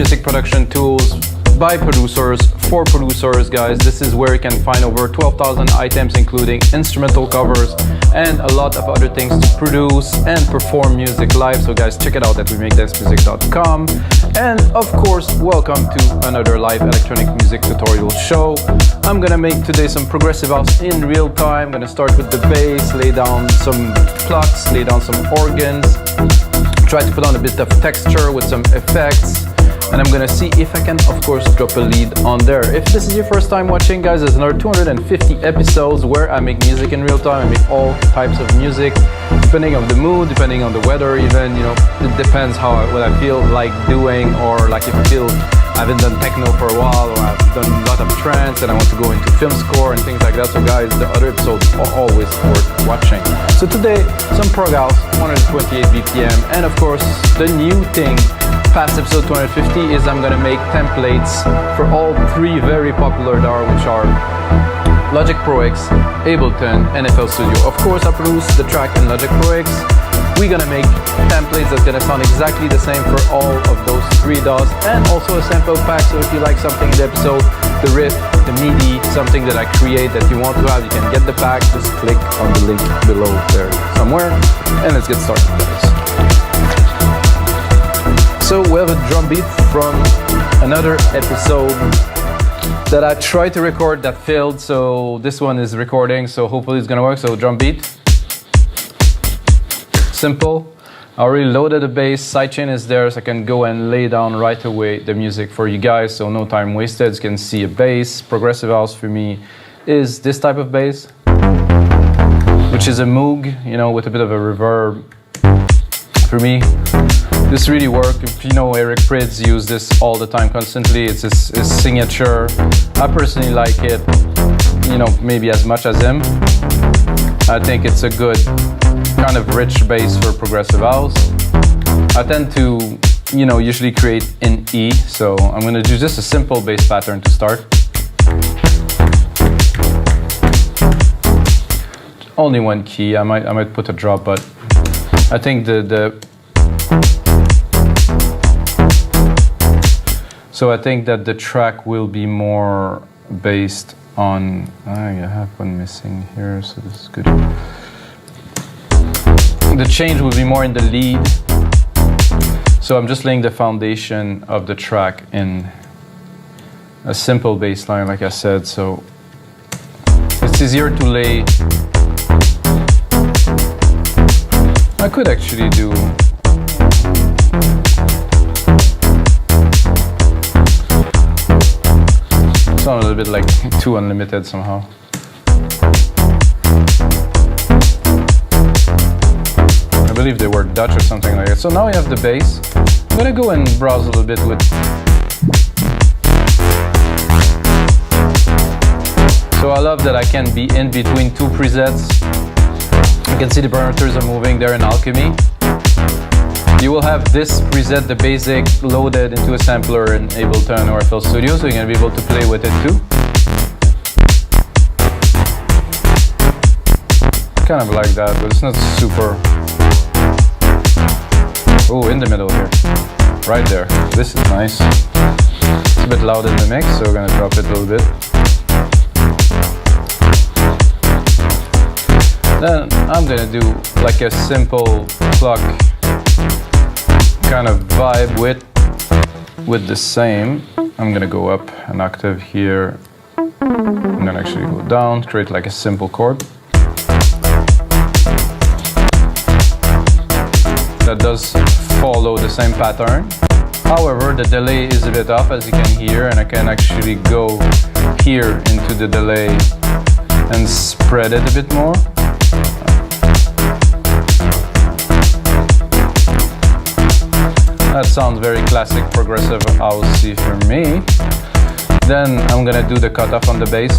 music production tools by producers, for producers, guys. This is where you can find over 12,000 items, including instrumental covers and a lot of other things to produce and perform music live. So guys, check it out at wemakethismusic.com. And of course, welcome to another live electronic music tutorial show. I'm gonna make today some progressive house in real time. I'm gonna start with the bass, lay down some plucks, lay down some organs, try to put on a bit of texture with some effects. And I'm gonna see if I can, of course, drop a lead on there. If this is your first time watching, guys, there's another 250 episodes where I make music in real time. I make all types of music, depending on the mood, depending on the weather even, you know, it depends what I feel like doing, or like if I feel I haven't done techno for a while, or I've done a lot of trance and I want to go into film score and things like that. So guys, the other episodes are always worth watching. So today, some prog house, 128 BPM, and of course, the new thing past episode 250 is I'm gonna make templates for all three very popular DAW, which are Logic Pro X, Ableton, and FL Studio. Of course, I produce the track in Logic Pro X. We're gonna make templates that's gonna sound exactly the same for all of those three DAWs, and also a sample pack. So if you like something in the episode, the riff, the MIDI, something that I create that you want to have, you can get the pack. Just click on the link below there somewhere, and let's get started, guys. So we have a drum beat from another episode that I tried to record that failed. So this one is recording, so hopefully it's gonna work. So drum beat, simple. I already loaded the bass, sidechain is there, so I can go and lay down right away the music for you guys. So no time wasted. You can see a bass. Progressive house for me is this type of bass, which is a Moog, you know, with a bit of a reverb. For me, this really works. If you know, Eric Prydz uses this all the time, constantly. It's his signature. I personally like it, you know, maybe as much as him. I think it's a good kind of rich bass for progressive house. I tend to, you know, usually create in E, so I'm gonna do just a simple bass pattern to start. Only one key. I might put a drop, but I think so I think that the track will be more based on, I have one missing here, so this is good. The change will be more in the lead. So I'm just laying the foundation of the track in a simple bass line, like I said, so it's easier to lay. I could actually do sound a little bit like too unlimited somehow. I believe they were Dutch or something like that. So now we have the bass. I'm gonna go and browse a little bit with. So I love that I can be in between two presets. You can see the parameters are moving there in Alchemy. You will have this preset, the basic, loaded into a sampler in Ableton or FL Studio, so you're going to be able to play with it too. Kind of like that, but it's not super. Oh, in the middle here. Right there. This is nice. It's a bit loud in the mix, so we're going to drop it a little bit. Then I'm going to do like a simple pluck kind of vibe with the same. I'm gonna go up an octave here. I'm gonna actually go down, create like a simple chord. That does follow the same pattern. However, the delay is a bit off, as you can hear, and I can actually go here into the delay and spread it a bit more. That sounds very classic progressive housey for me. Then I'm gonna do the cutoff on the bass.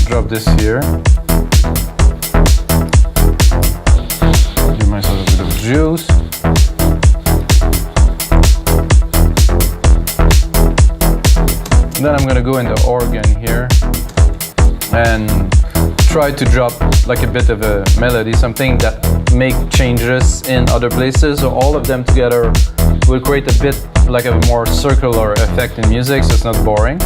Drop this here. Give myself a bit of juice. Then I'm gonna go into organ here and try to drop like a bit of a melody, something that make changes in other places. So all of them together will create a bit like a more circular effect in music, so it's not boring.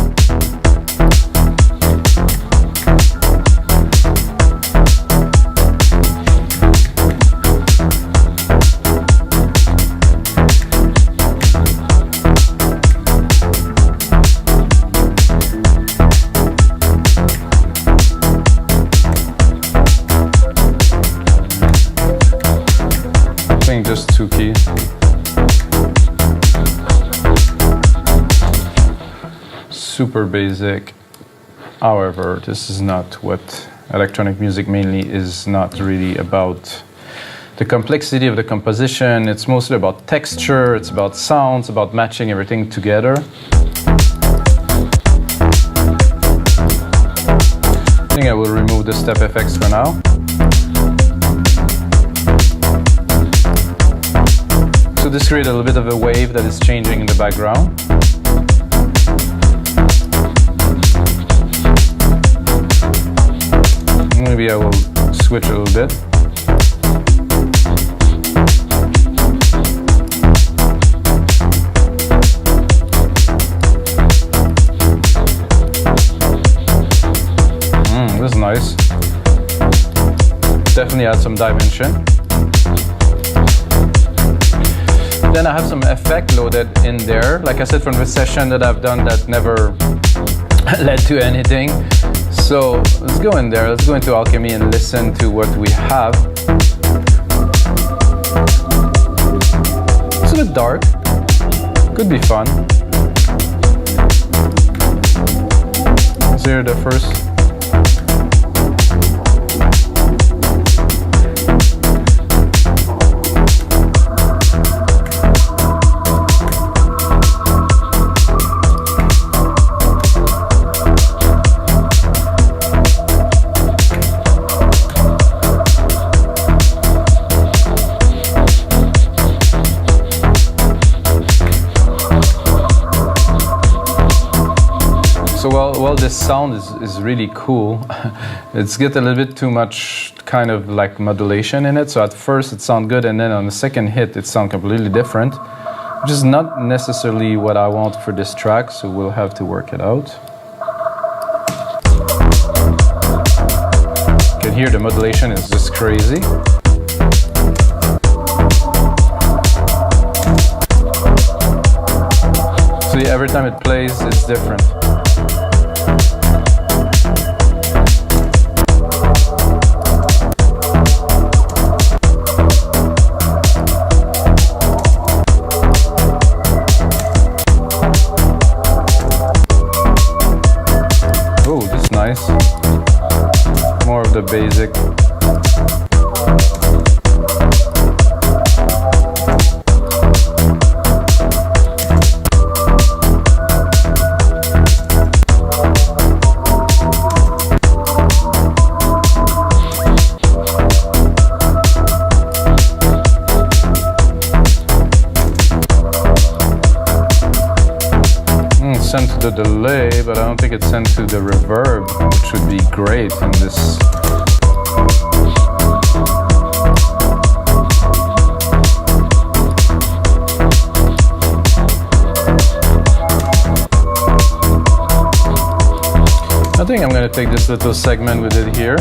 Just 2 keys. Super basic. However, this is not what electronic music mainly is, not really about the complexity of the composition. It's mostly about texture, it's about sounds, about matching everything together. I think I will remove the step effects for now. So this creates a little bit of a wave that is changing in the background. Maybe I will switch a little bit. This is nice. Definitely add some dimension. Then I have some effect loaded in there, like I said, from the session that I've done that never led to anything. So let's go in there, let's go into Alchemy and listen to what we have. It's a bit dark, could be fun. Let's hear the first. So while this sound is really cool, it's got a little bit too much kind of like modulation in it. So at first it sounds good, and then on the second hit it sounds completely different, which is not necessarily what I want for this track, so we'll have to work it out. You can hear the modulation is just crazy. So yeah, every time it plays, it's different. Nice. More of the basic. Sent to the delay, but I don't think it's sent to the reverb, which would be great in this. I think I'm going to take this little segment with it here,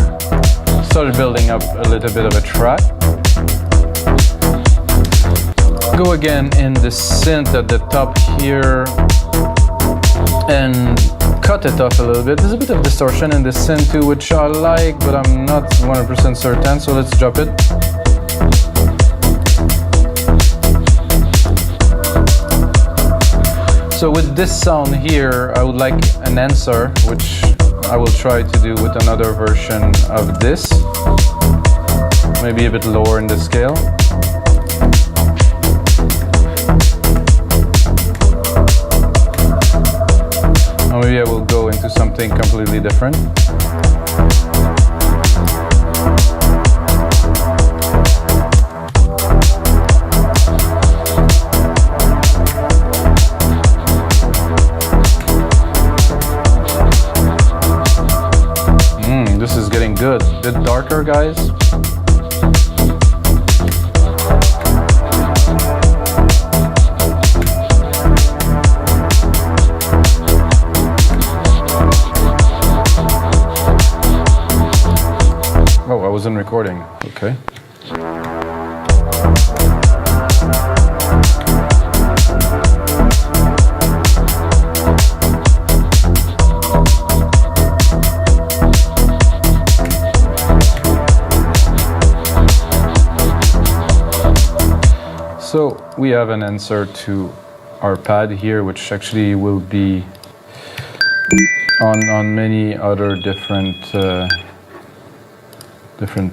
start building up a little bit of a track. Go again in the synth at the top here, and cut it off a little bit. There's a bit of distortion in the synth too, which I like, but I'm not 100% certain, so let's drop it. So with this sound here, I would like an answer, which I will try to do with another version of this. Maybe a bit lower in the scale. Or maybe I will go into something completely different. This is getting good. darker, guys. Oh, I wasn't recording. Okay. So we have an answer to our pad here, which actually will be on many other different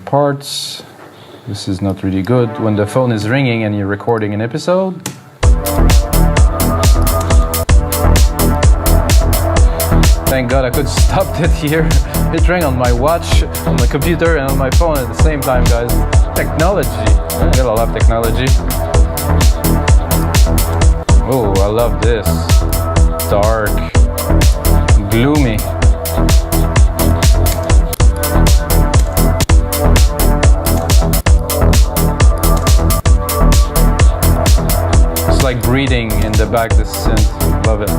parts. This is not really good when the phone is ringing and you're recording an episode. Thank God I could stop it here. It rang on my watch, on my computer, and on my phone at the same time, guys. Technology. I gotta love technology. Oh, I love this. Dark. Gloomy. It's like breathing in the back, this synth. Love it.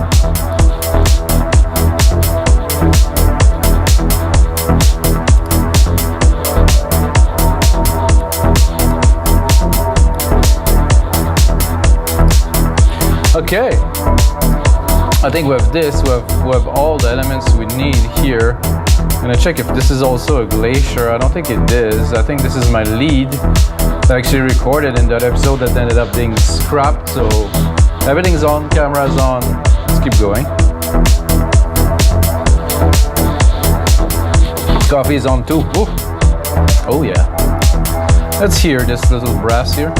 Okay, I think we have this, we have all the elements we need here. I'm gonna check if this is also a glacier. I don't think it is. I think this is my lead that I actually recorded in that episode that ended up being scrapped. So everything's on, camera's on. Let's keep going. Coffee's on too. Ooh. Oh yeah. Let's hear this little brass here.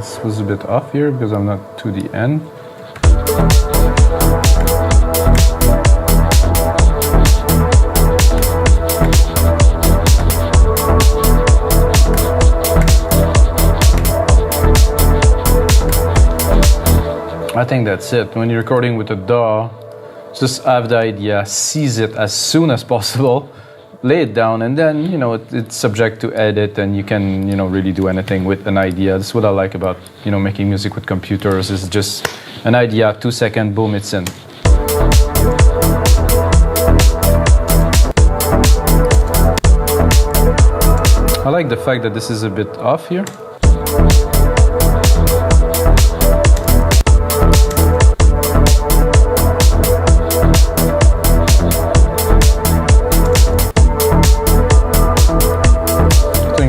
This was a bit off here because I'm not to the end. I think that's it. When you're recording with a DAW, just have the idea, seize it as soon as possible, lay it down, and then, you know, it's subject to edit, and you can, you know, really do anything with an idea. That's what I like about, you know, making music with computers, is just an idea, 2 seconds, boom, it's in. I like the fact that this is a bit off here.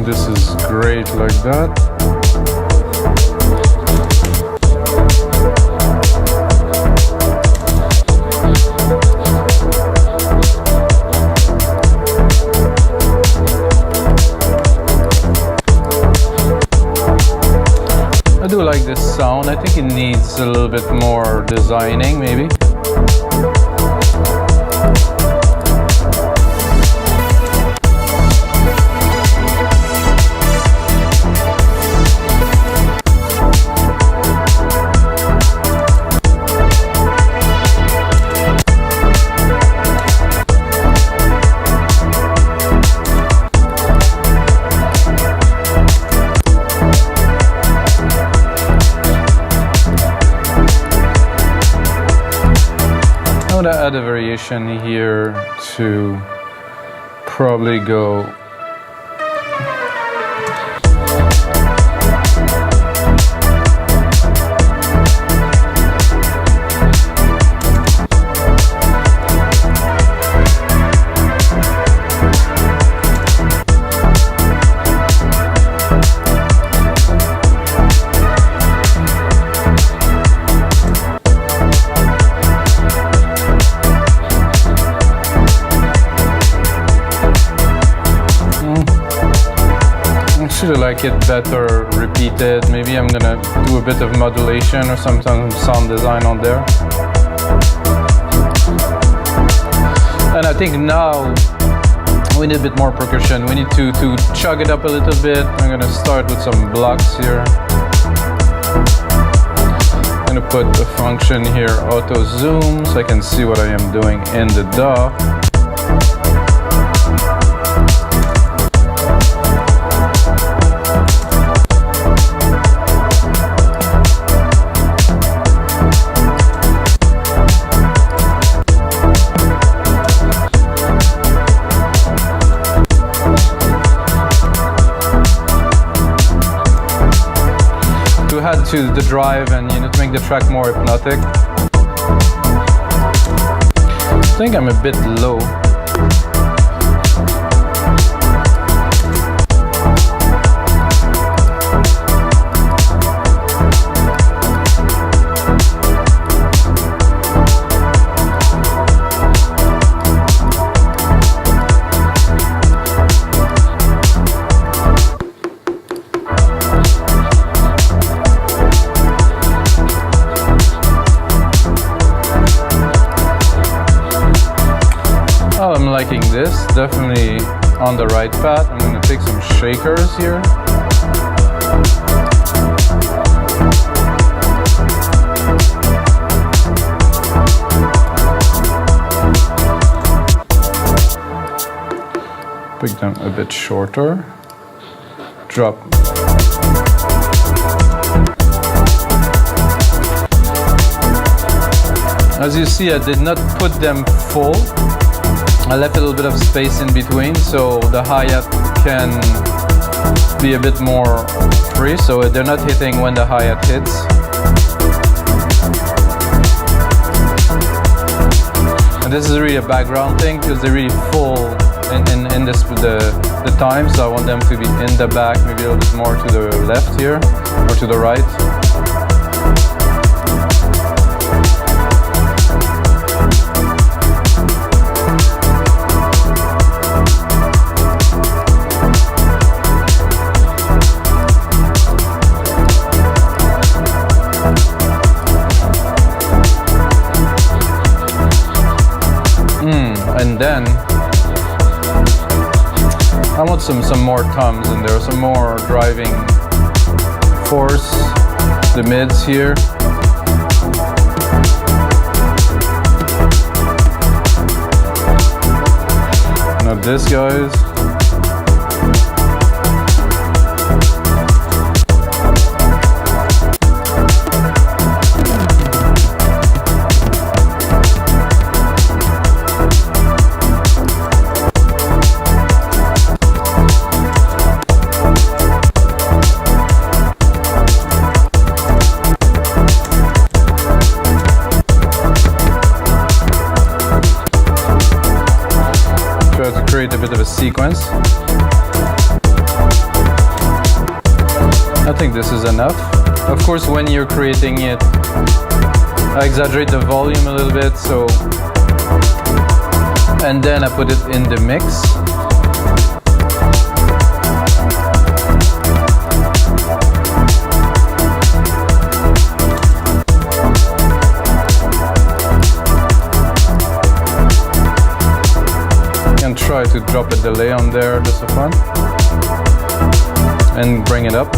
This is great like that. I do like this sound. I think it needs a little bit more designing, maybe. I'm gonna add a variation here to probably go I like it better repeated. Maybe I'm gonna do a bit of modulation or some sound design on there. I think now we need a bit more percussion. We need to chug it up a little bit. I'm gonna start with some blocks here. I'm gonna put a function here, auto zoom, so I can see what I am doing in the DAW. Add to the drive and to make the track more hypnotic. I think I'm a bit low. Oh, I'm liking this, definitely on the right path. I'm going to take some shakers here. Pick them a bit shorter. Drop. As you see, I did not put them full. I left a little bit of space in between so the hi-hat can be a bit more free, so they're not hitting when the hi-hat hits. And this is really a background thing because they're really full in this the time, so I want them to be in the back, maybe a little bit more to the left here or to the right. And then I want some more toms in there, some more driving force, the mids here. Now this, guys. Create a bit of a sequence. I think this is enough. Of course, when you're creating it, I exaggerate the volume a little bit, so, and then I put it in the mix. Try to drop a delay on there just for fun and bring it up.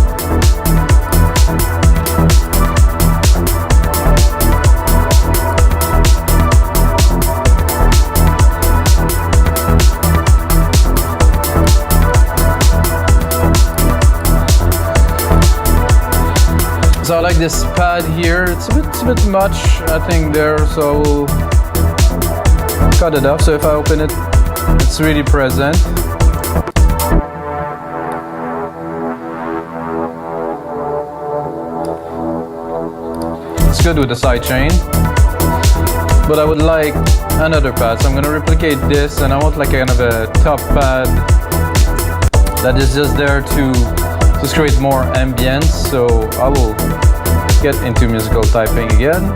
So I like this pad here. It's a bit much, I think, there, so we'll cut it off. So if I open it, it's really present. It's good with the sidechain, but I would like another pad, so I'm going to replicate this, and I want like kind of a top pad that is just there to just create more ambience. So I will get into musical typing again.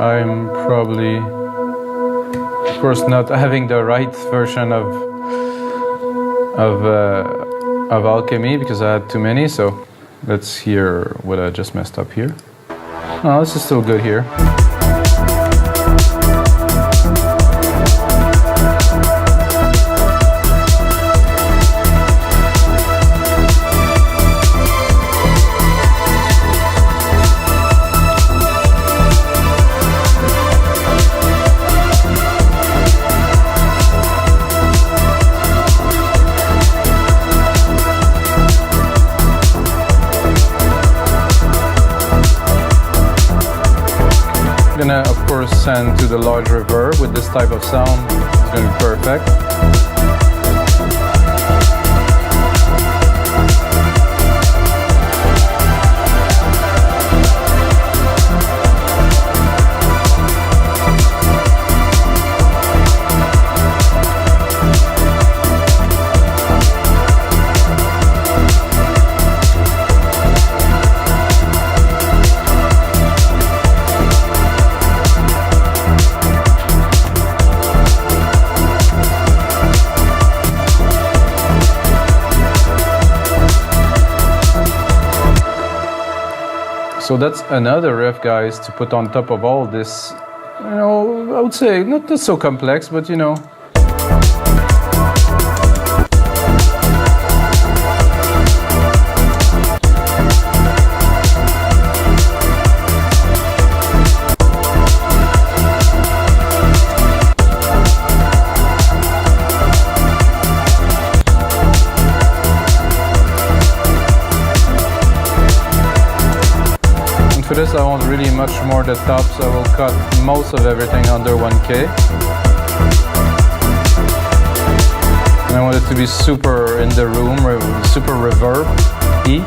I'm probably, of course, not having the right version of Alchemy because I had too many. So let's hear what I just messed up here. Oh, this is still good here. Gonna of course send to the large reverb with this type of sound. It's gonna be perfect. So that's another riff, guys, to put on top of all this, you know, I would say not so complex, but you know. For this I want really much more the top, so I will cut most of everything under 1K. And I want it to be super in the room, super reverb-y.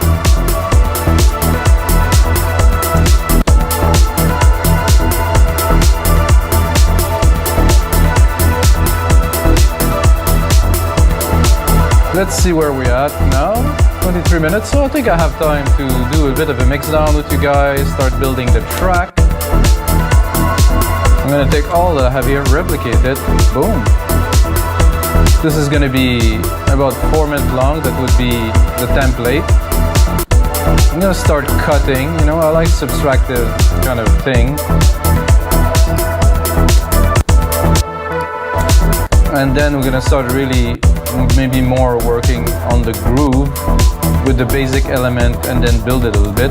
Let's see where we're at now. 23 minutes, so I think I have time to do a bit of a mix down with you guys, start building the track. I'm gonna take all that I have here, replicate it, boom. This is gonna be about 4 minutes long, that would be the template. I'm gonna start cutting, you know, I like subtractive kind of thing. And then we're gonna start really, maybe more working on the groove with the basic element and then build it a little bit.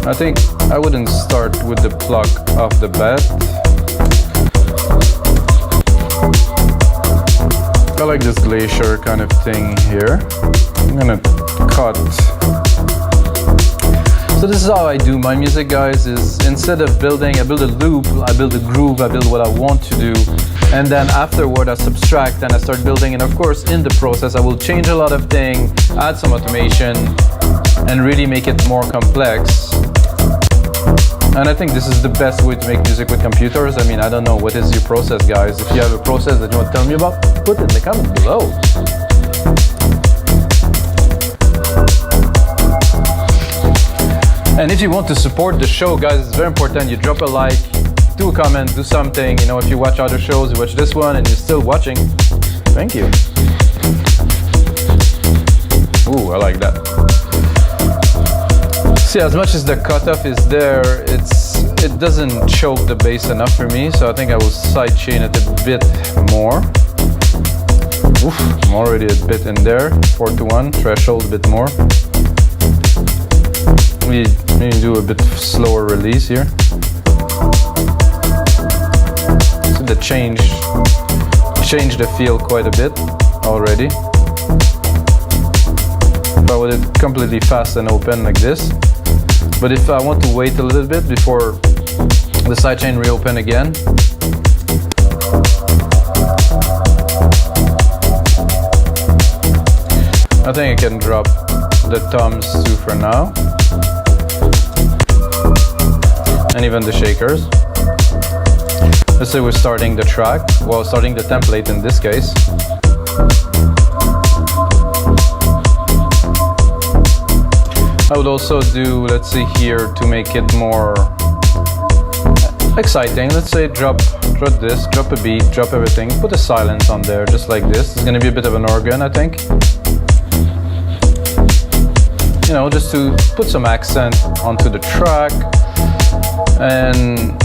I think I wouldn't start with the pluck off the bat. I like this glacier kind of thing here. I'm gonna cut. So this is how I do my music, guys, is instead of building, I build a loop, I build a groove, I build what I want to do. And then afterward I subtract and I start building, and of course in the process I will change a lot of things, add some automation and really make it more complex. And I think this is the best way to make music with computers. I mean, I don't know, what is your process, guys? If you have a process that you want to tell me about, put it in the comments below. And if you want to support the show, guys, it's very important you drop a like, do a comment, do something. You know, if you watch other shows, you watch this one and you're still watching, thank you. Ooh, I like that. See, as much as the cutoff is there, it doesn't choke the bass enough for me, so I think I will sidechain it a bit more. Oof, I'm already a bit in there. 4:1, threshold a bit more. We maybe do a bit slower release here. So the change the feel quite a bit already. If I would it completely fast and open like this. But if I want to wait a little bit before the sidechain reopen again, I think I can drop the toms too for now. And even the shakers. Let's say we're starting the track, well, starting the template in this case. I would also do, let's see here, to make it more exciting, let's say drop this, drop a beat, drop everything, put a silence on there, just like this. It's gonna be a bit of an organ, I think. You know, just to put some accent onto the track. And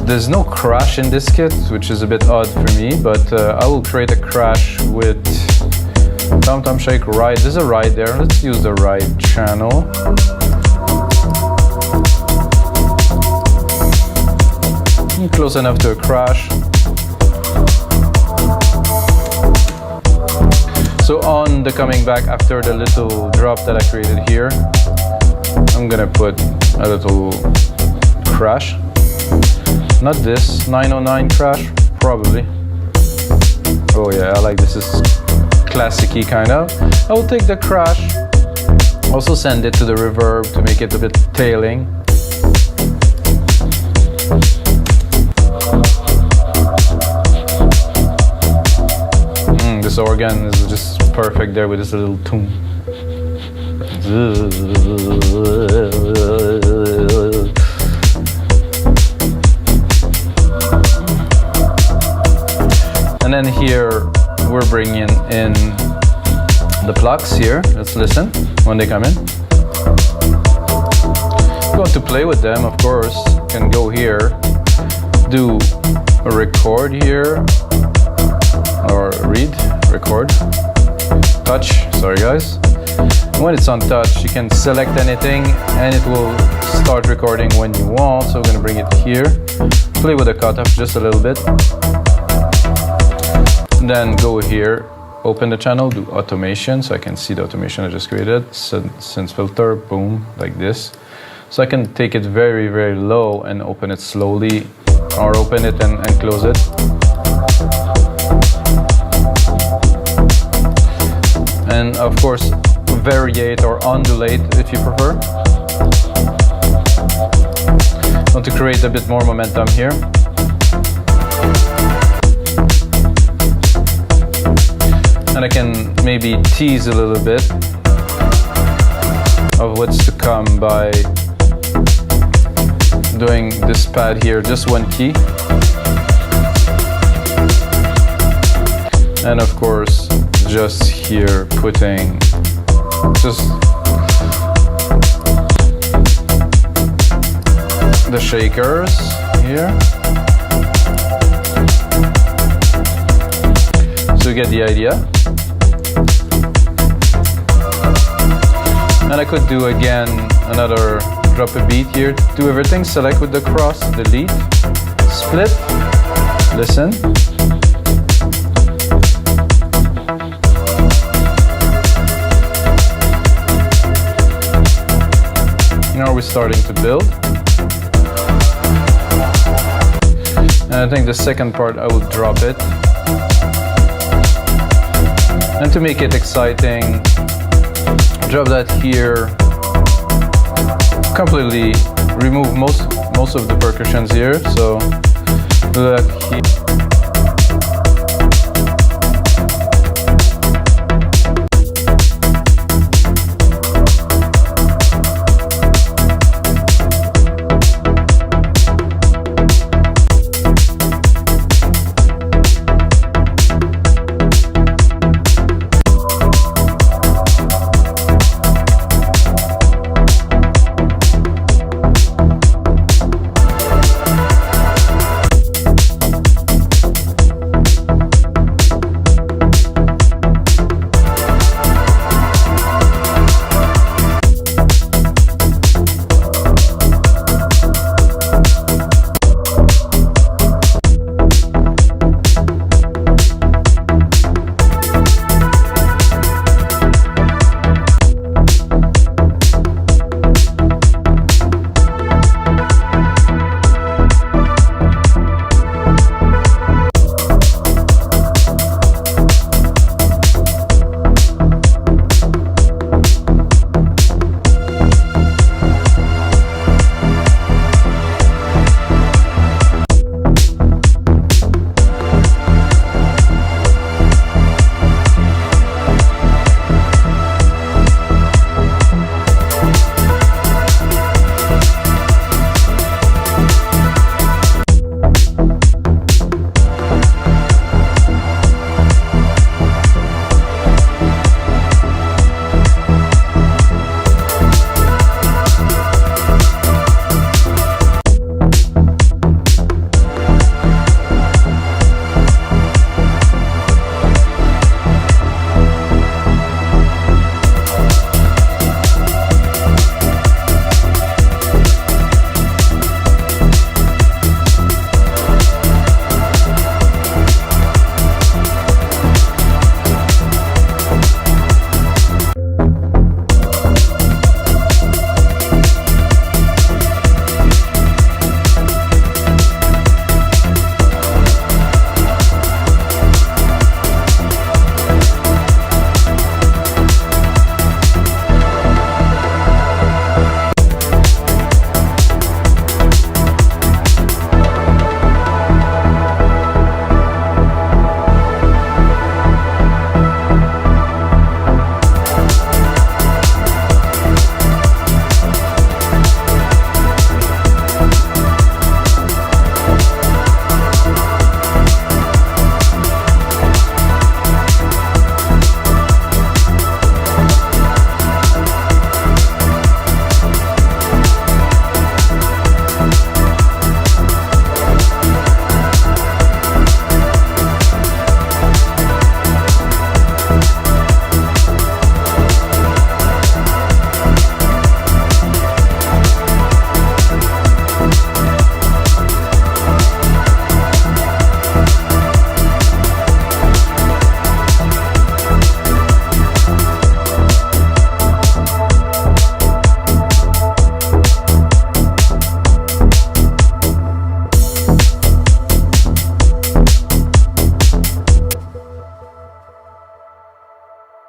there's no crash in this kit, which is a bit odd for me, but I will create a crash with Tom Shake ride. There's a ride there. Let's use the ride channel. Close enough to a crash. So on the coming back after the little drop that I created here, I'm gonna put a little crash. Not this 909 crash, probably. Oh yeah, I like this. Is classic-y kind of. I will take the crash, also send it to the reverb to make it a bit tailing. This organ is just perfect there with this little tune. And then here we're bringing in the plucks here. Let's listen when they come in. Going to play with them, of course. Can go here, do a record here, or record, touch, sorry guys. When it's on touch, you can select anything and it will start recording when you want. So we're gonna bring it here, play with the cutoff just a little bit. And then go here, open the channel, do automation, so I can see the automation I just created. Synth filter, boom, like this. So I can take it very, very low and open it slowly, or open it and close it. And of course, variate or undulate if you prefer. Want to create a bit more momentum here. And I can maybe tease a little bit of what's to come by doing this pad here, just one key. And of course, just here putting just the shakers here. So you get the idea. And I could do again another drop a beat here, do everything, select with the cross, delete, split, listen. Now we're starting to build. And I think the second part I will drop it. And to make it exciting, drop that here. Completely remove most of the percussions here. So do that here.